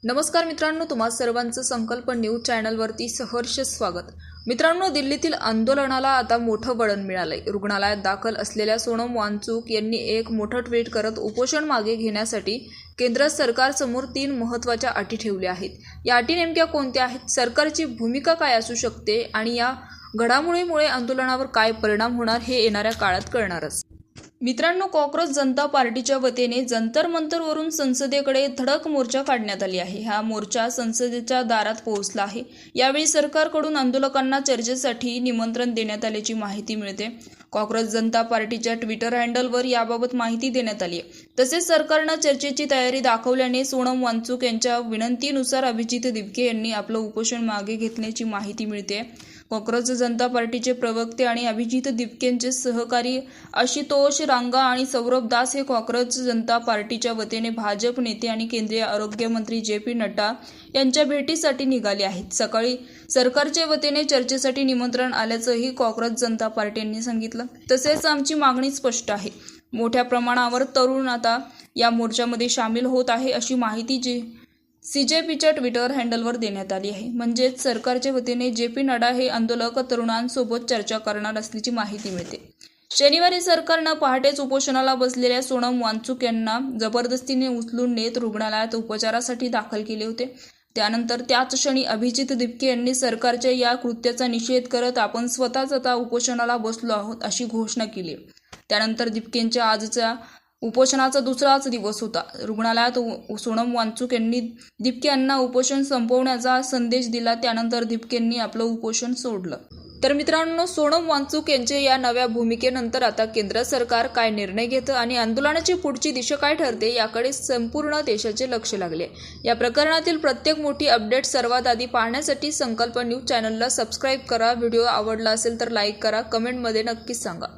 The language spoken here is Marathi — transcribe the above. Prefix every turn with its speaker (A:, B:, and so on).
A: नमस्कार मित्रांनो, तुम्हा सर्वांचं संकल्प न्यूज चॅनलवरती सहर्ष स्वागत। मित्रांनो, दिल्लीतील आंदोलनाला आता मोठं वळण मिळालंय। रुग्णालयात दाखल असलेल्या सोनम वांगचुक यांनी एक मोठं ट्विट करत उपोषण मागे घेण्यासाठी केंद्र सरकारसमोर 3 महत्त्वाच्या अटी ठेवल्या आहेत। या अटी नेमक्या कोणत्या आहेत, सरकारची भूमिका काय असू शकते आणि या घडामोडीमुळे आंदोलनावर काय परिणाम होणार हे येणाऱ्या काळात कळणारच। मित्रांनो, कॉक्रोच जनता पार्टीच्या वतीने जंतर मंतरवरून संसदेकडे धडक मोर्चा काढण्यात आली आहे। हा मोर्चा संसदेच्या दारात पोहोचला आहे। यावेळी सरकारकडून आंदोलकांना चर्चेसाठी निमंत्रण देण्यात आल्याची माहिती मिळते। कॉक्रोच जनता पार्टीच्या ट्विटर हँडलवर याबाबत माहिती देण्यात आली आहे। तसेच सरकारनं चर्चेची तयारी दाखवल्याने सोनम वांगचुक यांच्या विनंतीनुसार अभिजित दिपके यांनी आपलं उपोषण मागे घेतल्याची माहिती मिळते। कॉक्रोच जनता पार्टीचे प्रवक्ते आणि अभिजित दिपकेंचे सहकारी आशुतोष रांगा आणि सौरभ दास हे कॉक्रोच जनता पार्टीच्या वतीने भाजप नेते आणि केंद्रीय आरोग्य मंत्री JP नड्डा यांच्या भेटीसाठी निघाले आहेत। सकाळी सरकारच्या वतीने चर्चेसाठी निमंत्रण आल्याचंही कॉक्रोच जनता पार्टीने सांगितलं। तसेच आमची मागणी स्पष्ट आहे, मोठ्या प्रमाणावर तरुण आता या मोर्चामध्ये सामील होत आहे अशी माहिती CJPच्या ट्विटर हँडलवर देण्यात आली आहे। म्हणजेच सरकारच्या वतीने JP नड्डा हे आंदोलक तरुणांसोबत चर्चा करणार असल्याची माहिती मिळते। शनिवारी सरकारनं पहाटेच उपोषणाला बसलेल्या सोनम वांगचुक यांना जबरदस्तीने उचलून नेत रुग्णालयात उपचारासाठी दाखल केले होते। त्यानंतर त्याच क्षणी अभिजित दिपके यांनी सरकारच्या या कृत्याचा निषेध करत आपण स्वतःच आता उपोषणाला बसलो आहोत अशी घोषणा केली। त्यानंतर दिपकेंच्या आजच्या उपोषणाचा दुसराच दिवस होता। रुग्णालयात सोनम वांगचुक यांनी दिपके यांना उपोषण संपवण्याचा संदेश दिला। त्यानंतर दिपकेंनी आपलं उपोषण सोडलं। तर मित्रांनो, सोनम वांगचुक यांच्या या नव्या भूमिकेनंतर आता केंद्र सरकार काय निर्णय घेतं आणि आंदोलनाची पुढची दिशा काय ठरते याकडे संपूर्ण देशाचे लक्ष लागले। या प्रकरणातील प्रत्येक मोठी अपडेट सर्वात आधी पाहण्यासाठी संकल्प न्यूज चॅनलला सबस्क्राईब करा। व्हिडिओ आवडला असेल तर लाईक करा, कमेंटमध्ये नक्कीच सांगा।